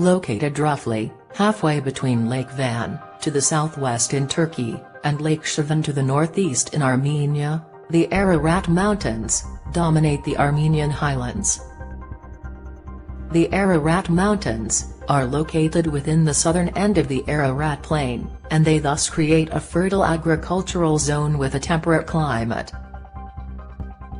located roughly halfway between Lake Van, to the southwest in Turkey, and Lake Shirvan to the northeast in Armenia. The Ararat Mountains dominate the Armenian highlands. The Ararat Mountains are located within the southern end of the Ararat Plain, and they thus create a fertile agricultural zone with a temperate climate.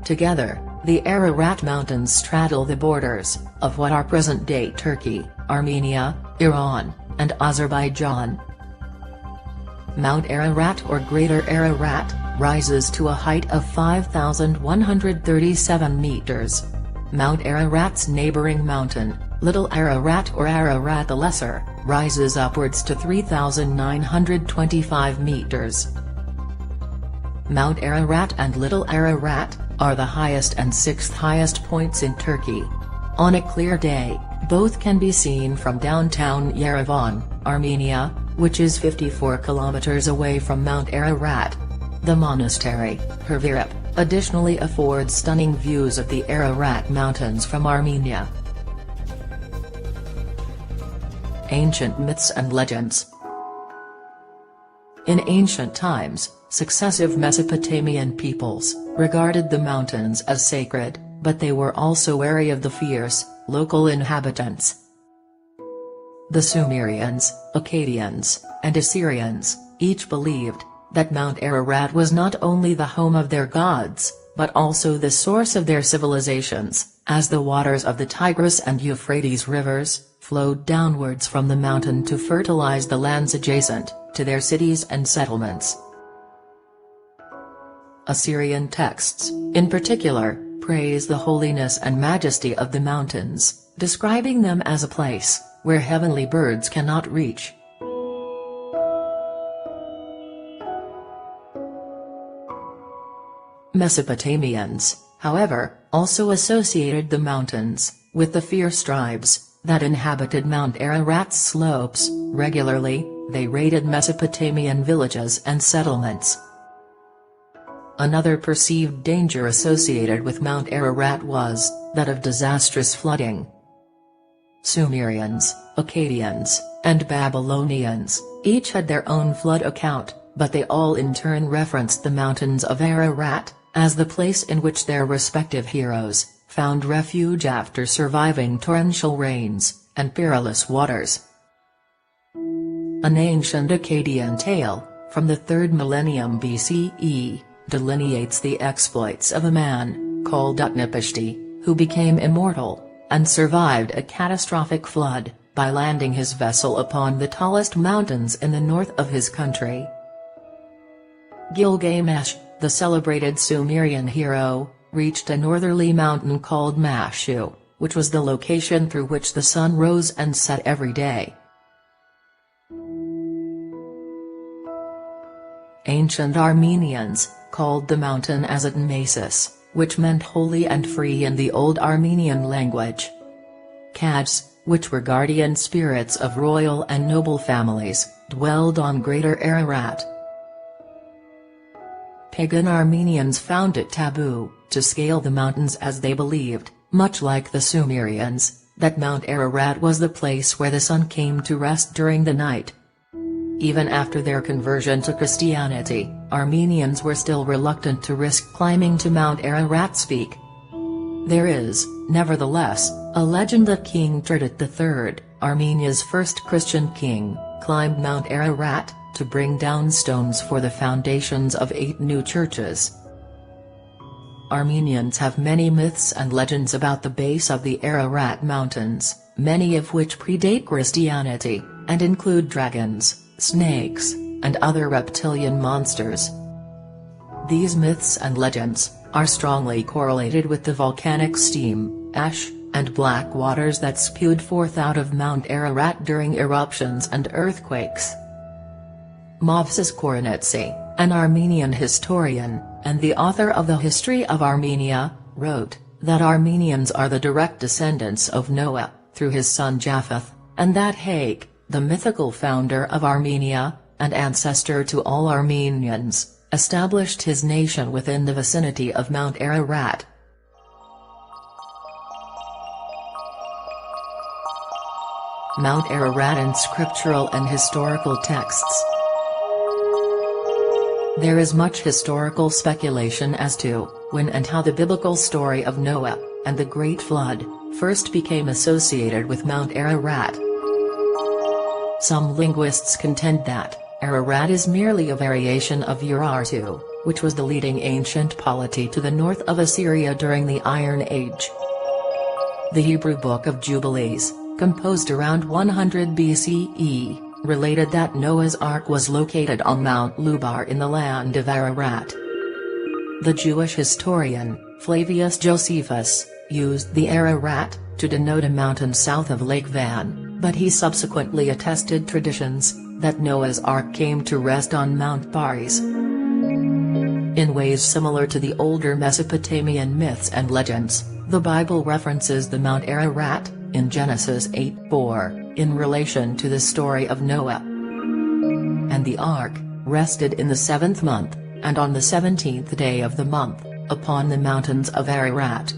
Together, the Ararat Mountains straddle the borders of what are present-day Turkey, Armenia, Iran, and Azerbaijan. Mount Ararat or Greater Ararat rises to a height of 5,137 meters. Mount Ararat's neighboring mountain, Little Ararat or Ararat the Lesser, rises upwards to 3,925 meters. Mount Ararat and Little Ararat are the highest and sixth highest points in Turkey. On a clear day, both can be seen from downtown Yerevan, Armenia, which is 54 kilometers away from Mount Ararat. The monastery, Hervirip, additionally affords stunning views of the Ararat Mountains from Armenia. Ancient myths and legends. In ancient times, successive Mesopotamian peoples regarded the mountains as sacred, but they were also wary of the fierce, local inhabitants. The Sumerians, Akkadians, and Assyrians each believed that Mount Ararat was not only the home of their gods, but also the source of their civilizations, as the waters of the Tigris and Euphrates rivers flowed downwards from the mountain to fertilize the lands adjacent to their cities and settlements. Assyrian texts, in particular, praise the holiness and majesty of the mountains, describing them as a place where heavenly birds cannot reach. Mesopotamians, however, also associated the mountains with the fierce tribes that inhabited Mount Ararat's slopes. Regularly, they raided Mesopotamian villages and settlements. Another perceived danger associated with Mount Ararat was that of disastrous flooding. Sumerians, Akkadians, and Babylonians each had their own flood account, but they all in turn referenced the mountains of Ararat as the place in which their respective heroes found refuge after surviving torrential rains and perilous waters. An ancient Akkadian tale, from the 3rd millennium BCE, delineates the exploits of a man called Utnapishti, who became immortal and survived a catastrophic flood by landing his vessel upon the tallest mountains in the north of his country. Gilgamesh, the celebrated Sumerian hero, reached a northerly mountain called Mashu, which was the location through which the sun rose and set every day. Ancient Armenians called the mountain Azatmasis, which meant holy and free in the Old Armenian language. Kads, which were guardian spirits of royal and noble families, dwelled on Greater Ararat. Pagan Armenians found it taboo to scale the mountains as they believed, much like the Sumerians, that Mount Ararat was the place where the sun came to rest during the night. Even after their conversion to Christianity, Armenians were still reluctant to risk climbing to Mount Ararat's peak. There is, nevertheless, a legend that King Turdit III, Armenia's first Christian king, climbed Mount Ararat to bring down stones for the foundations of 8 new churches. Armenians have many myths and legends about the base of the Ararat Mountains, many of which predate Christianity, and include dragons, snakes, and other reptilian monsters. These myths and legends are strongly correlated with the volcanic steam, ash, and black waters that spewed forth out of Mount Ararat during eruptions and earthquakes. Movses Koronetsi, an Armenian historian, and the author of the History of Armenia, wrote that Armenians are the direct descendants of Noah, through his son Japheth, and that Haik, the mythical founder of Armenia, and ancestor to all Armenians, established his nation within the vicinity of Mount Ararat. Mount Ararat in scriptural and historical texts. There is much historical speculation as to when and how the biblical story of Noah and the Great Flood first became associated with Mount Ararat. Some linguists contend that Ararat is merely a variation of Urartu, which was the leading ancient polity to the north of Assyria during the Iron Age. The Hebrew Book of Jubilees, composed around 100 BCE, related that Noah's Ark was located on Mount Lubar in the land of Ararat. The Jewish historian, Flavius Josephus, used the Ararat to denote a mountain south of Lake Van, but he subsequently attested traditions that Noah's Ark came to rest on Mount Paris. In ways similar to the older Mesopotamian myths and legends, the Bible references the Mount Ararat, in Genesis 8:4, in relation to the story of Noah. And the ark rested in the 7th month, and on the 17th day of the month, upon the mountains of Ararat.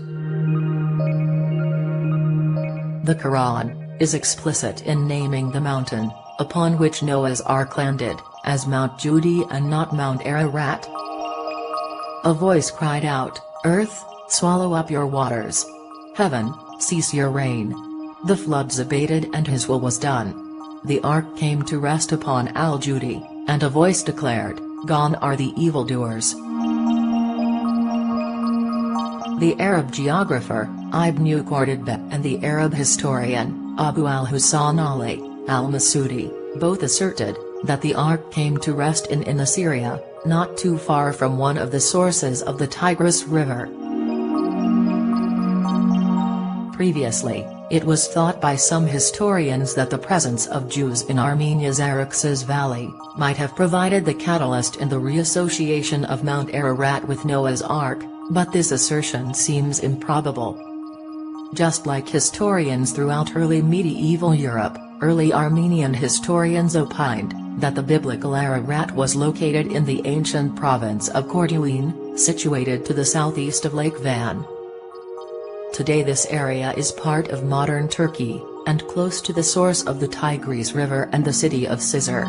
The Quran is explicit in naming the mountain upon which Noah's Ark landed as Mount Judi and not Mount Ararat. A voice cried out, "Earth, swallow up your waters. Heaven, cease your rain." The floods abated and his will was done. The ark came to rest upon Al-Judi, and a voice declared, "Gone are the evildoers." The Arab geographer, Ibn Qardadbeh, and the Arab historian, Abu al-Husayn Ali al-Masudi, both asserted that the ark came to rest in Assyria, not too far from one of the sources of the Tigris River. Previously, it was thought by some historians that the presence of Jews in Armenia's Araxes Valley might have provided the catalyst in the reassociation of Mount Ararat with Noah's Ark, but this assertion seems improbable. Just like historians throughout early medieval Europe, early Armenian historians opined that the biblical Ararat was located in the ancient province of Corduene, situated to the southeast of Lake Van. Today this area is part of modern Turkey, and close to the source of the Tigris River and the city of Cizre.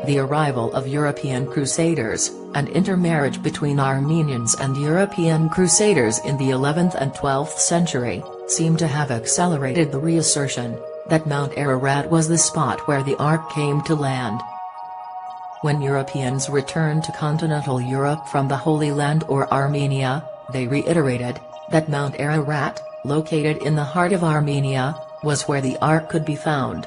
The arrival of European crusaders, and intermarriage between Armenians and European crusaders in the 11th and 12th century, seem to have accelerated the reassertion that Mount Ararat was the spot where the ark came to land. When Europeans returned to continental Europe from the Holy Land or Armenia, they reiterated that Mount Ararat, located in the heart of Armenia, was where the ark could be found.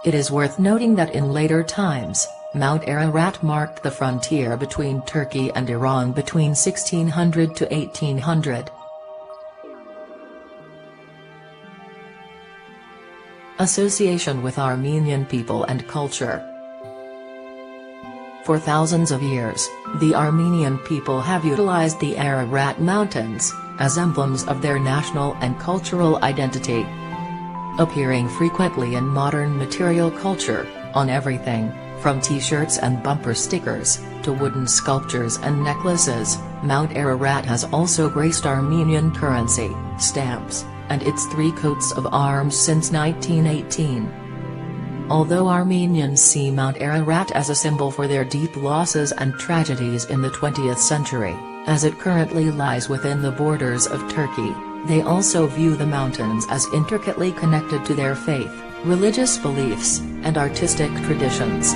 It is worth noting that in later times, Mount Ararat marked the frontier between Turkey and Iran between 1600 to 1800. Association with Armenian people and culture. For thousands of years, the Armenian people have utilized the Ararat Mountains as emblems of their national and cultural identity. Appearing frequently in modern material culture, on everything from t-shirts and bumper stickers, to wooden sculptures and necklaces, Mount Ararat has also graced Armenian currency, stamps, and its 3 coats of arms since 1918. Although Armenians see Mount Ararat as a symbol for their deep losses and tragedies in the 20th century, as it currently lies within the borders of Turkey, they also view the mountains as intricately connected to their faith, religious beliefs, and artistic traditions.